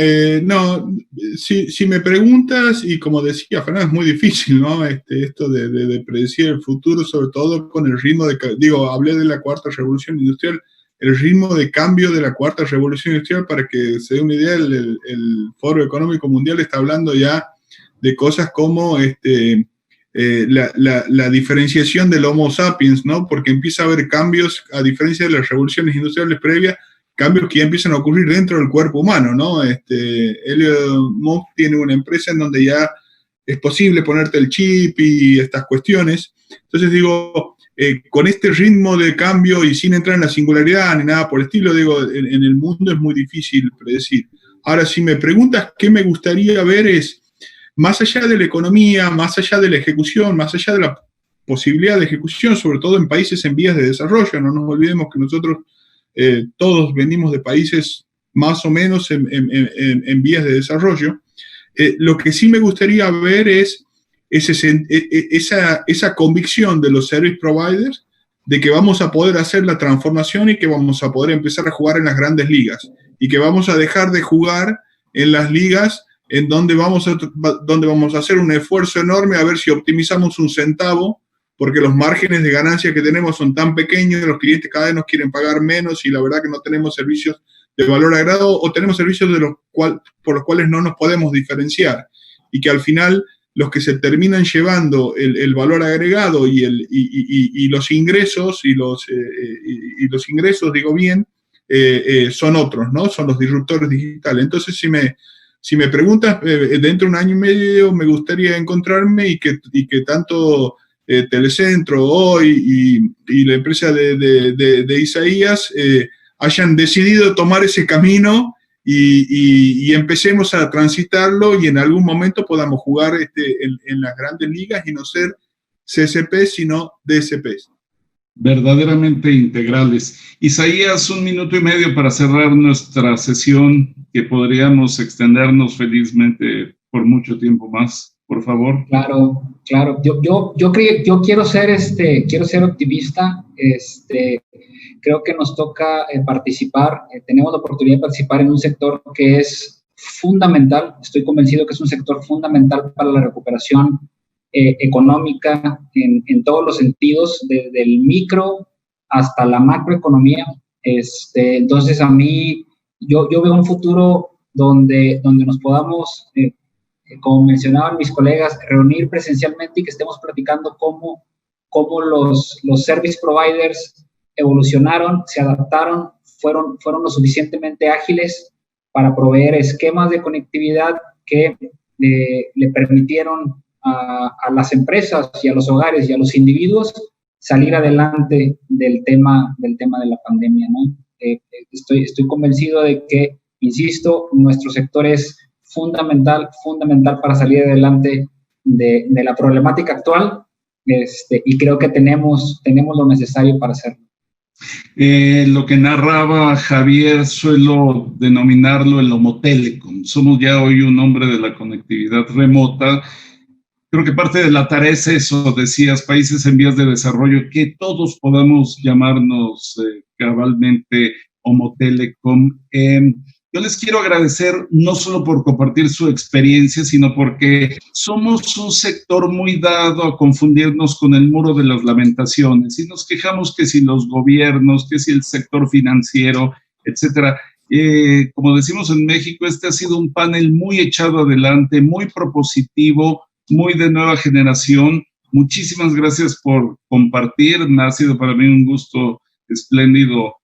Speaker 4: Si me preguntas, y como decía Fernando, es muy difícil, ¿no? Esto de predecir el futuro, sobre todo con el ritmo hablé de la cuarta revolución industrial, el ritmo de cambio de la cuarta revolución industrial, para que se dé una idea, el Foro Económico Mundial está hablando ya de cosas como la diferenciación del Homo sapiens, ¿no? Porque empieza a haber cambios, a diferencia de las revoluciones industriales previas, cambios que ya empiezan a ocurrir dentro del cuerpo humano, ¿no? Elon Musk tiene una empresa en donde ya es posible ponerte el chip y estas cuestiones. Entonces digo, con este ritmo de cambio y sin entrar en la singularidad ni nada por el estilo, digo, en el mundo es muy difícil predecir. Ahora, si me preguntas qué me gustaría ver es, más allá de la economía, más allá de la ejecución, más allá de la posibilidad de ejecución, sobre todo en países en vías de desarrollo, no nos olvidemos que nosotros todos venimos de países más o menos en vías de desarrollo, lo que sí me gustaría ver es esa convicción de los service providers de que vamos a poder hacer la transformación y que vamos a poder empezar a jugar en las grandes ligas y que vamos a dejar de jugar en las ligas en donde vamos a hacer un esfuerzo enorme a ver si optimizamos un centavo, porque los márgenes de ganancia que tenemos son tan pequeños, los clientes cada vez nos quieren pagar menos y la verdad que no tenemos servicios de valor agregado o tenemos servicios por los cuales no nos podemos diferenciar y que al final los que se terminan llevando el valor agregado y los ingresos, los ingresos, digo bien, son otros, ¿no? Son los disruptores digitales. Entonces, si me preguntas, dentro de un año y medio me gustaría encontrarme y que tanto Telecentro hoy y la empresa de Isaías hayan decidido tomar ese camino y empecemos a transitarlo y en algún momento podamos jugar en las grandes ligas y no ser CSP, sino DSPs.
Speaker 1: Verdaderamente integrales. Isaías, 1 minuto y medio para cerrar nuestra sesión, que podríamos extendernos felizmente por mucho tiempo más, por favor.
Speaker 3: Claro. Yo quiero ser optimista. Creo que nos toca participar. Tenemos la oportunidad de participar en un sector que es fundamental. Estoy convencido que es un sector fundamental para la recuperación económica en todos los sentidos, desde el micro hasta la macroeconomía. Entonces, a mí, yo veo un futuro donde nos podamos, como mencionaban mis colegas, reunir presencialmente y que estemos platicando cómo los service providers evolucionaron, se adaptaron, fueron lo suficientemente ágiles para proveer esquemas de conectividad que le permitieron a las empresas y a los hogares y a los individuos salir adelante del tema de la pandemia, ¿no? Estoy convencido de que, insisto, nuestro sector es fundamental para salir adelante de la problemática actual, y creo que tenemos lo necesario para hacerlo.
Speaker 1: Lo que narraba Javier, suelo denominarlo el Homo Telecom. Somos ya hoy un hombre de la conectividad remota. Creo que parte de la tarea es eso, decías, países en vías de desarrollo, que todos podamos llamarnos cabalmente Homo Telecom. Yo les quiero agradecer no solo por compartir su experiencia, sino porque somos un sector muy dado a confundirnos con el muro de las lamentaciones y nos quejamos que si los gobiernos, que si el sector financiero, etcétera. Como decimos en México, este ha sido un panel muy echado adelante, muy propositivo, muy de nueva generación. Muchísimas gracias por compartir. Ha sido para mí un gusto espléndido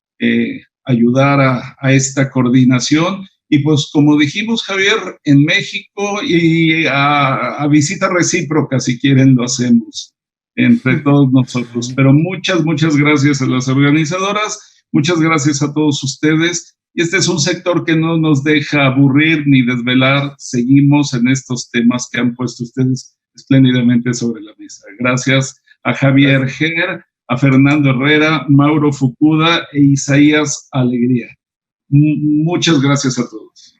Speaker 1: ayudar a esta coordinación. Y pues como dijimos, Javier, en México y a visita recíproca, si quieren, lo hacemos entre todos nosotros. Pero muchas gracias a las organizadoras, muchas gracias a todos ustedes. Y este es un sector que no nos deja aburrir ni desvelar. Seguimos en estos temas que han puesto ustedes espléndidamente sobre la mesa. Gracias a Javier Ger, a Fernando Herrera, Mauro Fukuda e Isaías Alegría. Muchas gracias a todos.